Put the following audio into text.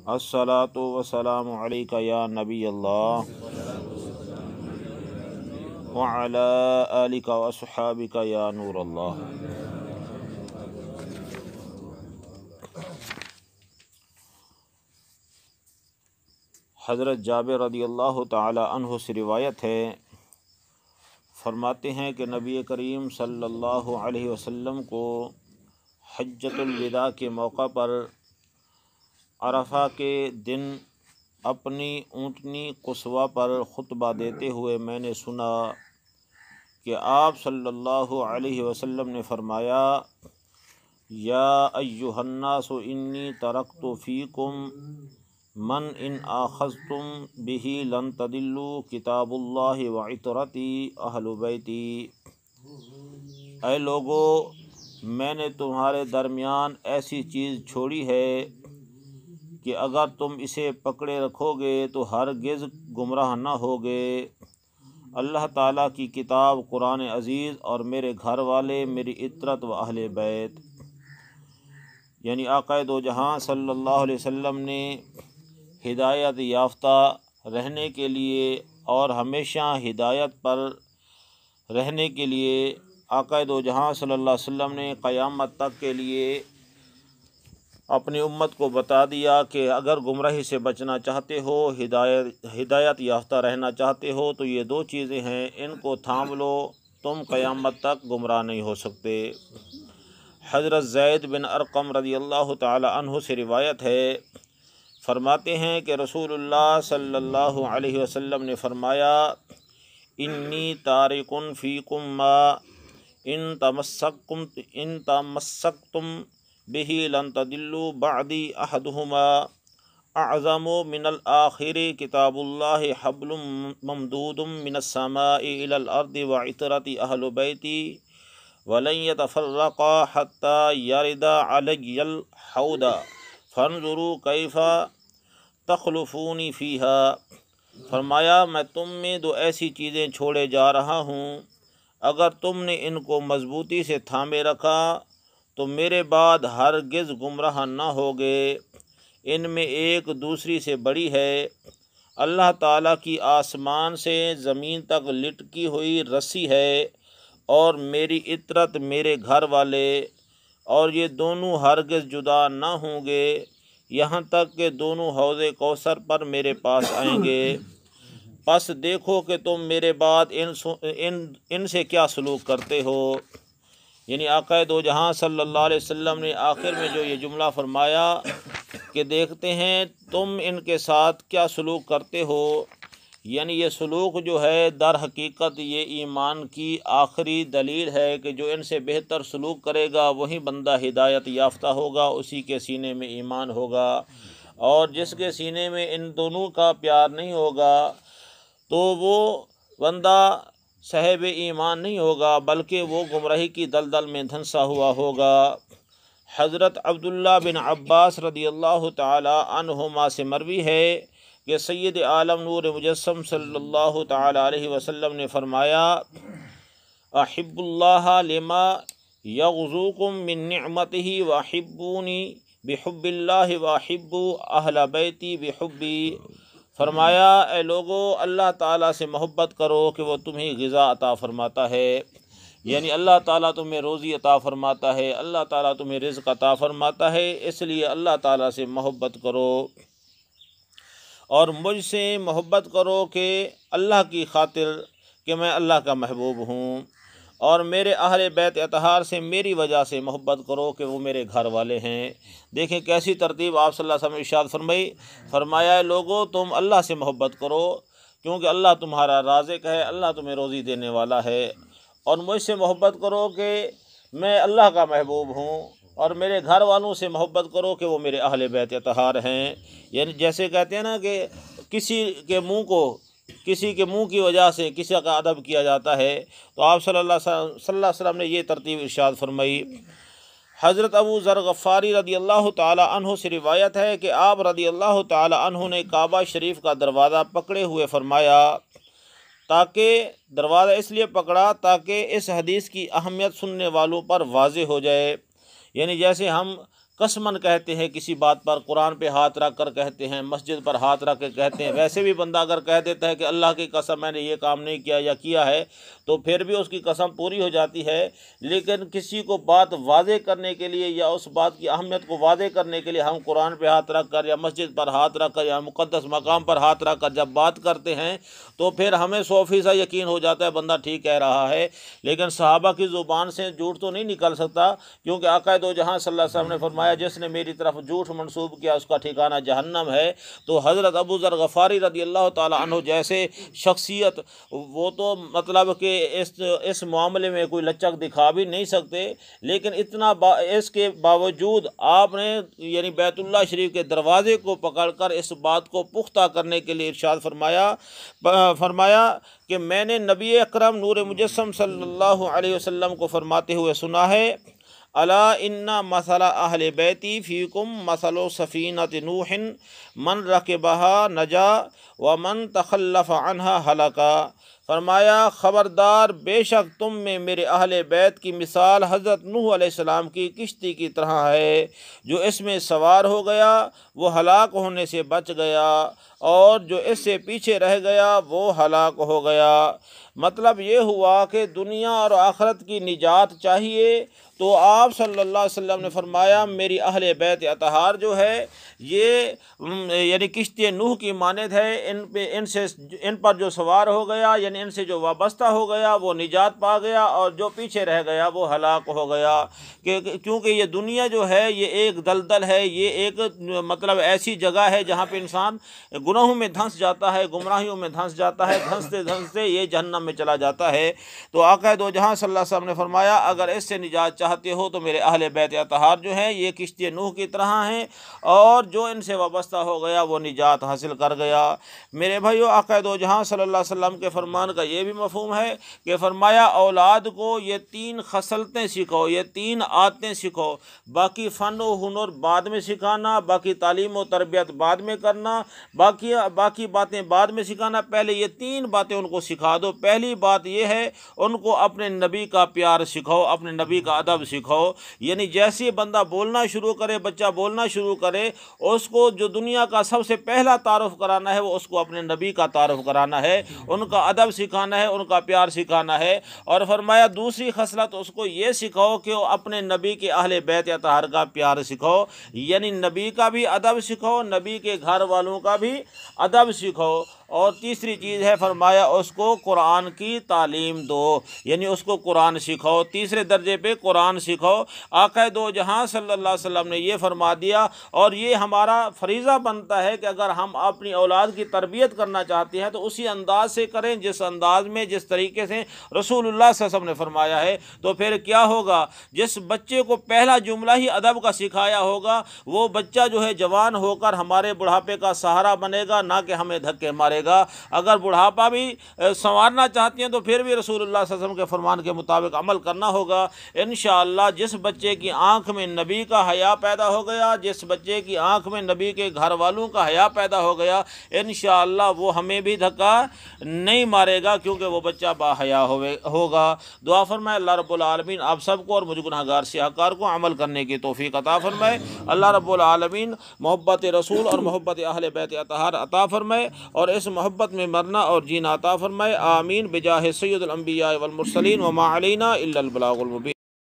अस्सलातु वस्सलामु अलैका या नबी अल्लाह व अला आलिका व अस्हाबिका या नूर अल्लाह। हज़रत जाबिर रदियल्लाहु ताला अन्हु से रिवायत है, फरमाते हैं कि नबी करीम सल्लल्लाहु अलैहि वसल्लम को हज्जतुल विदा के मौका पर अरफा के दिन अपनी ऊँटनी कुस्वा पर खुतबा देते हुए मैंने सुना कि आप सल्लल्लाहु अलैहि वसल्लम ने फरमाया, या अय्युहन्नासु इन्नी तरक्तु फ़ीकुम मन इन आख़ज़्तुम बिही लन तदिल्लु किताबुल्लाहि व इतरती अहलु बैती। ऐ लोगो, मैंने तुम्हारे दरमियान ऐसी चीज़ छोड़ी है कि अगर तुम इसे पकड़े रखोगे तो हरगिज़ गुमराह न होगे। अल्लाह ताला की किताब कुरान अज़ीज़ और मेरे घर वाले, मेरी इतरत व अहले बैत। यानी आक़ाए दो जहां सल्लल्लाहु अलैहि वसल्लम ने हिदायत याफ्ता रहने के लिए और हमेशा हिदायत पर रहने के लिए आक़ाए दो जहां सल्लल्लाहु अलैहि वसल्लम ने क़यामत तक के लिए अपनी उम्मत को बता दिया कि अगर गुमराही से बचना चाहते हो, हिदायत याफ्ता रहना चाहते हो, तो ये दो चीज़ें हैं, इनको थाम लो, तुम क़यामत तक गुमराह नहीं हो सकते। हज़रत ज़ैद बिन अरक़म रदियल्लाहु ताला अन्हु से रिवायत है, फरमाते हैं कि रसूलुल्लाह सल्लल्लाहु अलैहि वसल्लम ने फरमाया, इन्नी तारिकुन फ़ीकुम मा इन तमस्सक्तुम बिही लन तदिल्लु बअदी अहदुहुमा अअज़मु मिनल आखिरी किताबुल्लाहि हब्लुम ममदूदुम मिनस समाई इलल अर्दि व इतरती अहलु बैती वलन यतफ़र्रक़ा हत्ता यरिदा अलय्यल हौदा फंज़ुरू कैफ़ा तख़लुफ़ूनी फ़ीहा। फरमाया, मैं तुम में दो ऐसी चीज़ें छोड़े जा रहा हूँ, अगर तुमने इनको मजबूती से थामे रखा तो मेरे बाद हरगिज़ गुमराह न होगे। इनमें एक दूसरी से बड़ी है। अल्लाह ताला की आसमान से ज़मीन तक लिटकी हुई रस्सी है और मेरी इतरत मेरे घर वाले, और ये दोनों हरगिज़ जुदा न होंगे यहाँ तक कि दोनों हौज़े कौसर पर मेरे पास आएंगे। बस देखो कि तुम मेरे बाद इनसे क्या सलूक करते हो। यानी आक़ाए दो जहां सल्लल्लाहु अलैहि वसल्लम ने आखिर में जो ये जुमला फरमाया कि देखते हैं तुम इनके साथ क्या सलूक करते हो। यानी ये सलूक जो है दर हकीकत ये ईमान की आखिरी दलील है कि जो इनसे बेहतर सलूक करेगा वही बंदा हिदायत याफ्ता होगा, उसी के सीने में ईमान होगा। और जिसके सीने में इन दोनों का प्यार नहीं होगा तो वो बंदा साहिब ईमान नहीं होगा, बल्कि वो गुमराही की दलदल में धंसा हुआ होगा। हज़रत अब्दुल्ला बिन अब्बास रदियल्लाहु ताला अन्हुमा से मरवी है कि सैयद आलम नूर मुजस्सम सल्लल्लाहु ताला अलैहि वसल्लम ने फरमाया, अहिब्बुल्लाह लिमा यग़ज़ूकुम मिन निअमतिही व अहिब्बूनी बिहुब्बिल्लाहि व अहिब्बू अहल बैती बिहुब्बी। फरमाया, ए लोगो, अल्लाह ताला से मोहब्बत करो कि वो तुम्हें ग़िज़ा अता फ़रमाता है। यानी अल्लाह ताला तुम्हें रोज़ी अता फ़रमाता है, अल्लाह ताला तुम्हें रिज़्क़ अता फ़रमाता है, इसलिए अल्लाह ताला से मोहब्बत करो और मुझसे मोहब्बत करो कि अल्लाह की खातिर कि मैं अल्लाह का महबूब हूँ। और मेरे अहले बैत अतहार से मेरी वजह से मोहब्बत करो कि वो मेरे घर वाले हैं। देखें कैसी तरतीब आप सल्लल्लाहु अलैहि वसल्लम ने इरशाद फरमाई। फरमाया, लोगो तुम अल्लाह से मोहब्बत करो क्योंकि अल्लाह तुम्हारा राज़िक़ है, अल्लाह तुम्हें रोज़ी देने वाला है। और मुझसे मोहब्बत करो कि मैं अल्लाह का महबूब हूँ, और मेरे घर वालों से मोहब्बत करो कि वो मेरे अहले बैत अतहार हैं। यानी जैसे कहते हैं ना कि किसी के मुंह की वजह से किसी का अदब किया जाता है, तो आप सल्लल्लाहु अलैहि वसल्लम ने ये तरतीब इरशाद फरमाई। हज़रत अबू ज़र गफ़ारी रदियल्लाहु ताला अन्हु से रिवायत है कि आप रदियल्लाहु ताला अन्हु ने काबा शरीफ का दरवाज़ा पकड़े हुए फरमाया, ताकि दरवाज़ा इसलिए पकड़ा ताकि इस हदीस की अहमियत सुनने वालों पर वाज़े हो जाए। यानी जैसे हम قسمن کہتے ہیں کسی بات پر، قرآن پہ ہاتھ رکھ کر کہتے ہیں، مسجد پر ہاتھ رکھ کے کہتے ہیں۔ ویسے بھی بندہ اگر کہہ دیتا ہے کہ اللہ کی قسم میں نے یہ کام نہیں کیا یا کیا ہے تو پھر بھی اس کی قسم پوری ہو جاتی ہے، لیکن کسی کو بات واضح کرنے کے لیے یا اس بات کی اہمیت کو واضح کرنے کے لیے ہم قرآن پہ ہاتھ رکھ کر یا مسجد پر ہاتھ رکھ کر یا مقدس مقام پر ہاتھ رکھ کر جب بات کرتے ہیں تو پھر ہمیں 100% یقین ہو جاتا ہے بندہ ٹھیک کہہ رہا ہے۔ لیکن صحابہ کی زبان سے جھوٹ تو نہیں نکل سکتا، کیونکہ آقا دو جہاں صلی اللہ علیہ وسلم نے فرمایا جس نے میری طرف جھوٹ منسوب کیا اس کا ٹھکانہ جہنم ہے۔ تو حضرت ابو ذر غفاری رضی اللہ تعالیٰ عنہ جیسے شخصیت، وہ تو مطلب کہ اس معاملے میں کوئی لچک دکھا بھی نہیں سکتے، لیکن اتنا اس کے باوجود آپ نے یعنی بیت اللہ شریف کے دروازے کو پکڑ کر اس بات کو پختہ کرنے کے لیے ارشاد فرمایا کہ میں نے نبی اکرم نور مجسم صلی اللہ علیہ وسلم کو فرماتے ہوئے سنا ہے، الا ان مثل اہل بیتی فیکم مثل سفینۃ نوح من رکبہا نجا ومن تخلف عنہا ہلکا۔ فرمایا خبردار، بے شک تم میں میرے اہل بیت کی مثال حضرت نوح علیہ السلام کی کشتی کی طرح ہے، جو اس میں سوار ہو گیا وہ ہلاک ہونے سے بچ گیا، اور جو اس سے پیچھے رہ گیا وہ ہلاک ہو گیا۔ مطلب یہ ہوا کہ دنیا اور آخرت کی نجات چاہیے تو آپ صلی اللہ علیہ وسلم نے فرمایا میری اہل بیت اطہار جو ہے یہ یعنی کشتی نوح کی مانند ہے، ان پر جو سوار ہو گیا یعنی ان سے جو وابستہ ہو گیا وہ نجات پا گیا، اور جو پیچھے رہ گیا وہ ہلاک ہو گیا۔ کیونکہ یہ دنیا جو ہے یہ ایک دلدل ہے، یہ ایک مطلب ایسی جگہ ہے جہاں پہ انسان گناہوں میں دھنس جاتا ہے، گمراہیوں میں دھنس جاتا ہے، دھنستے دھنستے یہ جہنم میں چلا جاتا ہے۔ تو آقا دو جہاں صلی اللہ علیہ وسلم نے فرمایا اگر اس سے نجات چاہتے ہو تو میرے اہل بیت اطہار جو ہیں یہ کشتی نوح کی طرح ہیں، اور جو ان سے وابستہ ہو گیا وہ نجات حاصل کر گیا۔ میرے بھائیو، آقا دو جہاں صلی اللہ علیہ وسلم کے فرمان کا یہ بھی مفہوم ہے کہ فرمایا اولاد کو یہ 3 خصلتیں سکھاؤ، یہ 3 عادتیں سکھاؤ، باقی فن و ہنر بعد میں سکھانا، باقی تعلیم و تربیت بعد میں کرنا، باقی باتیں بعد میں سکھانا، پہلے یہ 3 باتیں ان کو سکھا دو۔ پہلی بات یہ ہے ان کو اپنے نبی کا پیار سکھاؤ، اپنے نبی کا ادب سکھاؤ، یعنی جیسے بندہ بولنا شروع کرے، بچہ بولنا شروع کرے، اس کو جو دنیا کا سب سے پہلا تعارف کرانا ہے وہ اس کو اپنے نبی کا تعارف کرانا ہے، ان کا ادب سکھانا ہے، ان کا پیار سکھانا ہے۔ اور فرمایا دوسری خصلت اس کو یہ سکھاؤ کہ وہ اپنے نبی کے اہل بیت اطہار کا پیار سکھاؤ، یعنی نبی کا بھی ادب سکھاؤ، نبی کے گھر والوں کا بھی ادب سکھاؤ۔ اور تیسری چیز ہے فرمایا اس کو قرآن کی تعلیم دو، یعنی اس کو قرآن سکھاؤ، تیسرے درجے پہ قرآن سکھاؤ۔ آقا دو جہاں صلی اللہ علیہ وسلم نے یہ فرما دیا، اور یہ ہمارا فریضہ بنتا ہے کہ اگر ہم اپنی اولاد کی تربیت کرنا چاہتے ہیں تو اسی انداز سے کریں جس انداز میں جس طریقے سے رسول اللہ صلی اللہ علیہ وسلم نے فرمایا ہے۔ تو پھر کیا ہوگا، جس بچے کو پہلا جملہ ہی ادب کا سکھایا ہوگا وہ بچہ جو ہے جوان ہو کر ہمارے بڑھاپے کا سہارا بنے گا، نہ کہ ہمیں دھکے مارے گا۔ اگر بڑھاپا بھی سنوارنا چاہتی ہیں تو پھر بھی رسول اللہ صلی اللہ علیہ وسلم کے فرمان کے مطابق عمل کرنا ہوگا انشاءاللہ۔ جس بچے کی آنکھ میں نبی کا حیا پیدا ہو گیا، جس بچے کی آنکھ میں نبی کے گھر والوں کا حیا پیدا ہو گیا، انشاءاللہ وہ ہمیں بھی دھکا نہیں مارے گا، کیونکہ وہ بچہ با حیا ہوگا۔ دعا فرمائے اللہ رب العالمین آپ سب کو اور مجھ گناہگار سیاہکار کو عمل کرنے کی توفیق عطا فرمائے۔ اللہ رب العالمین محبت رسول اور محبت اہل بیت اطہار عطا فرمائے، اور اس محبت میں مرنا اور جینا عطا فرمائے۔ آمین بجاہ سید الانبیاء والمرسلین وما علینا الا البلاغ المبین۔